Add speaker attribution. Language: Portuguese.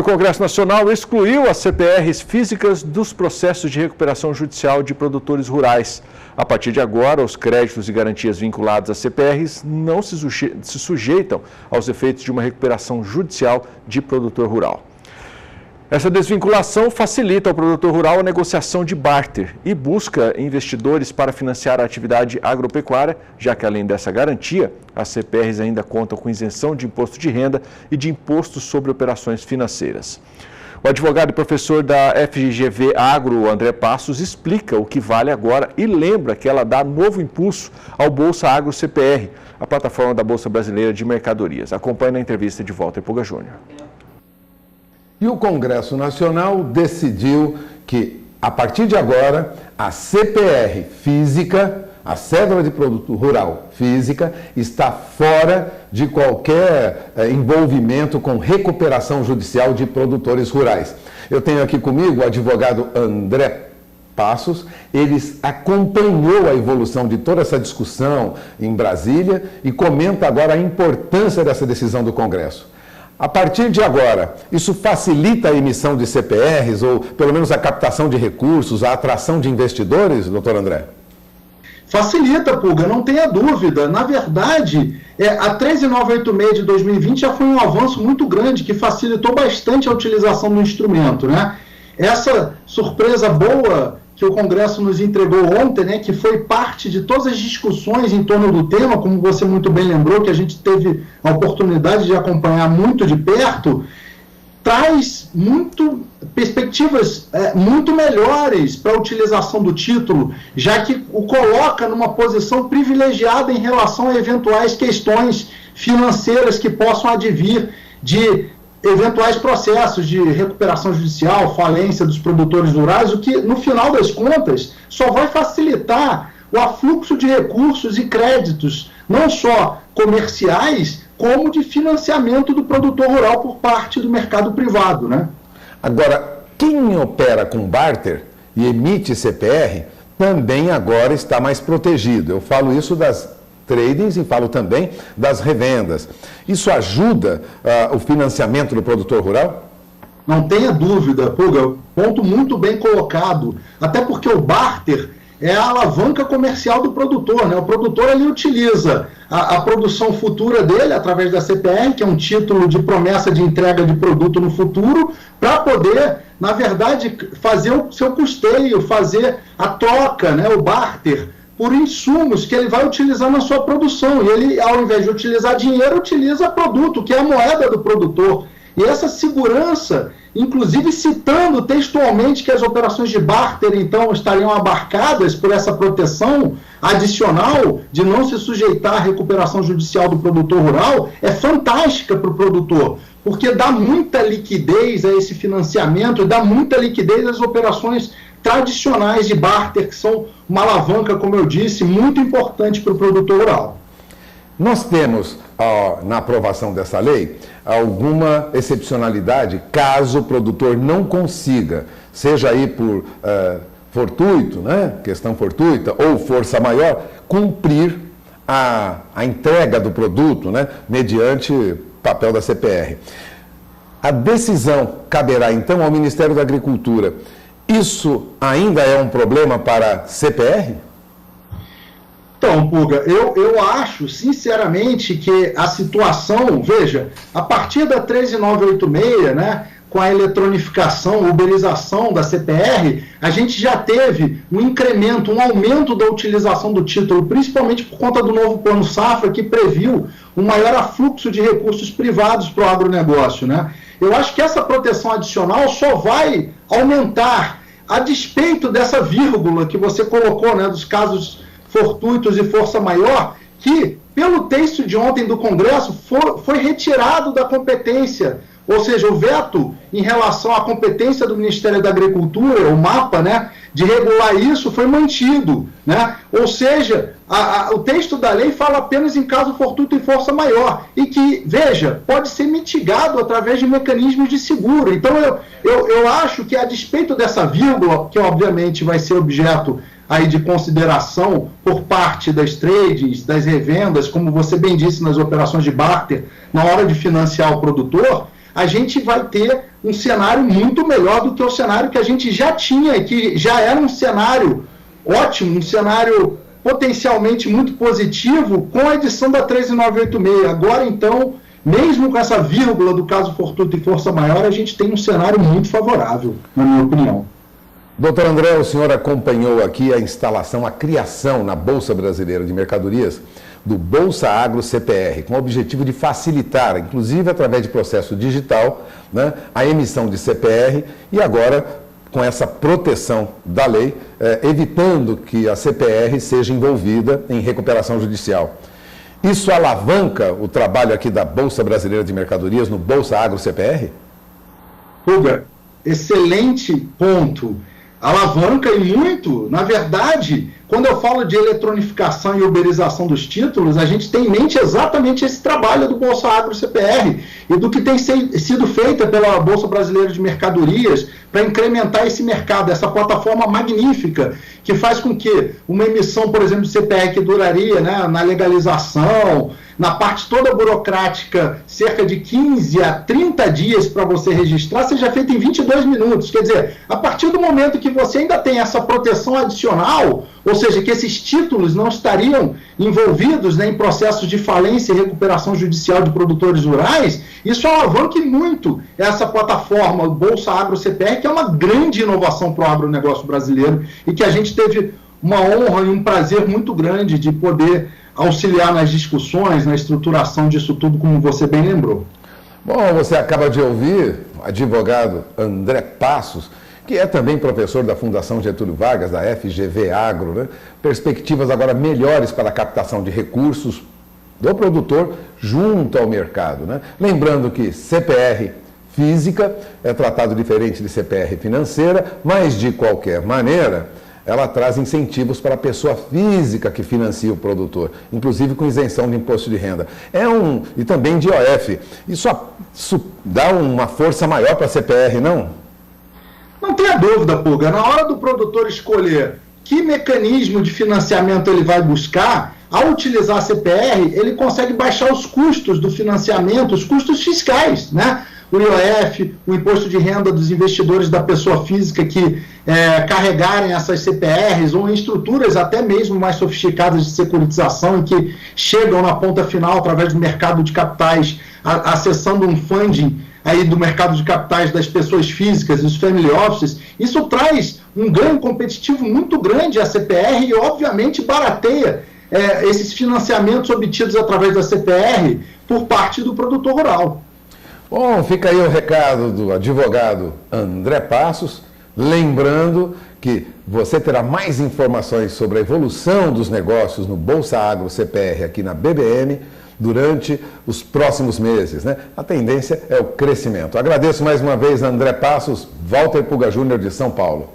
Speaker 1: O Congresso Nacional excluiu as CPRs físicas dos processos de recuperação judicial de produtores rurais. A partir de agora, os créditos e garantias vinculados às CPRs não se sujeitam aos efeitos de uma recuperação judicial de produtor rural. Essa desvinculação facilita ao produtor rural a negociação de barter e busca investidores para financiar a atividade agropecuária, já que além dessa garantia, as CPRs ainda contam com isenção de imposto de renda e de imposto sobre operações financeiras. O advogado e professor da FGV Agro, André Passos, explica o que vale agora e lembra que ela dá novo impulso ao Bolsa Agro CPR, a plataforma da Bolsa Brasileira de Mercadorias. Acompanhe na entrevista de Walter Puga Júnior.
Speaker 2: E o Congresso Nacional decidiu que, a partir de agora, a CPR física, a cédula de produto rural física, está fora de qualquer envolvimento com recuperação judicial de produtores rurais. Eu tenho aqui comigo o advogado André Passos. Ele acompanhou a evolução de toda essa discussão em Brasília e comenta agora a importância dessa decisão do Congresso. A partir de agora, isso facilita a emissão de CPRs ou, pelo menos, a captação de recursos, a atração de investidores, doutor André?
Speaker 3: Facilita, Puga, não tenha dúvida. Na verdade, a 13986 de 2020 já foi um avanço muito grande que facilitou bastante a utilização do instrumento, né? Essa surpresa boa que o Congresso nos entregou ontem, né, que foi parte de todas as discussões em torno do tema, como você muito bem lembrou, que a gente teve a oportunidade de acompanhar muito de perto, traz perspectivas muito melhores para a utilização do título, já que o coloca numa posição privilegiada em relação a eventuais questões financeiras que possam advir de eventuais processos de recuperação judicial, falência dos produtores rurais, o que, no final das contas, só vai facilitar o afluxo de recursos e créditos, não só comerciais, como de financiamento do produtor rural por parte do mercado privado, né?
Speaker 2: Agora, quem opera com barter e emite CPR, também agora está mais protegido. Eu falo isso das tradings e falo também das revendas. Isso ajuda o financiamento do produtor rural?
Speaker 3: Não tenha dúvida, Puga, ponto muito bem colocado, até porque o barter é a alavanca comercial do produtor, né? O produtor ele utiliza a produção futura dele através da CPR, que é um título de promessa de entrega de produto no futuro, para poder, na verdade, fazer o seu custeio, fazer a troca, né? O barter, por insumos que ele vai utilizar na sua produção. E ele, ao invés de utilizar dinheiro, utiliza produto, que é a moeda do produtor. E essa segurança, inclusive citando textualmente que as operações de barter, então, estariam abarcadas por essa proteção adicional de não se sujeitar à recuperação judicial do produtor rural, é fantástica para o produtor, porque dá muita liquidez a esse financiamento, dá muita liquidez às operações tradicionais de barter, que são uma alavanca, como eu disse, muito importante para o produtor rural.
Speaker 2: Nós temos, na aprovação dessa lei, alguma excepcionalidade caso o produtor não consiga, seja aí por fortuito, né, questão fortuita, ou força maior, cumprir a entrega do produto, né, mediante papel da CPR. A decisão caberá, então, ao Ministério da Agricultura. Isso ainda é um problema para a CPR?
Speaker 3: Então, Puga, eu acho, sinceramente, que a situação, veja, a partir da 13986, né, com a eletronificação, uberização da CPR, a gente já teve um incremento, um aumento da utilização do título, principalmente por conta do novo Plano Safra, que previu um maior afluxo de recursos privados para o agronegócio, né? Eu acho que essa proteção adicional só vai aumentar, a despeito dessa vírgula que você colocou, né, dos casos fortuitos e força maior, que, pelo texto de ontem do Congresso, foi retirado da competência, ou seja, o veto em relação à competência do Ministério da Agricultura, o MAPA, né, de regular isso, foi mantido, né? Ou seja, o texto da lei fala apenas em caso fortuito e força maior, e que, veja, pode ser mitigado através de mecanismos de seguro. Então, eu acho que, a despeito dessa vírgula, que obviamente vai ser objeto aí de consideração por parte das tradings, das revendas, como você bem disse nas operações de barter, na hora de financiar o produtor, a gente vai ter um cenário muito melhor do que o cenário que a gente já tinha, que já era um cenário ótimo, um cenário potencialmente muito positivo com a edição da 13986. Agora, então, mesmo com essa vírgula do caso fortuito e força maior, a gente tem um cenário muito favorável, na minha opinião.
Speaker 2: Doutor André, o senhor acompanhou aqui a instalação, a criação na Bolsa Brasileira de Mercadorias do Bolsa Agro CPR, com o objetivo de facilitar, inclusive através de processo digital, né, a emissão de CPR e agora com essa proteção da lei, evitando que a CPR seja envolvida em recuperação judicial. Isso alavanca o trabalho aqui da Bolsa Brasileira de Mercadorias no Bolsa Agro CPR?
Speaker 3: Puga, excelente ponto. Alavanca e muito. Na verdade, quando eu falo de eletronificação e uberização dos títulos, a gente tem em mente exatamente esse trabalho do Bolsa Agro CPR e do que tem sido feita pela Bolsa Brasileira de Mercadorias para incrementar esse mercado, essa plataforma magnífica, que faz com que uma emissão, por exemplo, de CPR que duraria, né, na legalização, na parte toda burocrática, cerca de 15 a 30 dias para você registrar, seja feita em 22 minutos. Quer dizer, a partir do momento que você ainda tem essa proteção adicional, ou seja, que esses títulos não estariam envolvidos, né, em processos de falência e recuperação judicial de produtores rurais, isso alavanca muito essa plataforma, o Bolsa Agro CPR, que é uma grande inovação para o agronegócio brasileiro e que a gente teve uma honra e um prazer muito grande de poder auxiliar nas discussões, na estruturação disso tudo, como você bem lembrou.
Speaker 2: Bom, você acaba de ouvir o advogado André Passos, que é também professor da Fundação Getúlio Vargas, da FGV Agro, né? Perspectivas agora melhores para a captação de recursos do produtor junto ao mercado, né? Lembrando que CPR física é tratado diferente de CPR financeira, mas de qualquer maneira ela traz incentivos para a pessoa física que financia o produtor, inclusive com isenção de imposto de renda. E também de IOF. Isso dá uma força maior para a CPR, não?
Speaker 3: Não tenha dúvida, Puga. Na hora do produtor escolher que mecanismo de financiamento ele vai buscar, ao utilizar a CPR, ele consegue baixar os custos do financiamento, os custos fiscais, né? O IOF, o imposto de renda dos investidores da pessoa física que carregarem essas CPRs ou em estruturas até mesmo mais sofisticadas de securitização e que chegam na ponta final através do mercado de capitais, acessando um funding aí do mercado de capitais das pessoas físicas, dos family offices. Isso traz um ganho competitivo muito grande à CPR e obviamente barateia esses financiamentos obtidos através da CPR por parte do produtor rural.
Speaker 2: Bom, fica aí o recado do advogado André Passos, lembrando que você terá mais informações sobre a evolução dos negócios no Bolsa Agro CPR aqui na BBM durante os próximos meses, né? A tendência é o crescimento. Agradeço mais uma vez a André Passos, Walter Puga Júnior de São Paulo.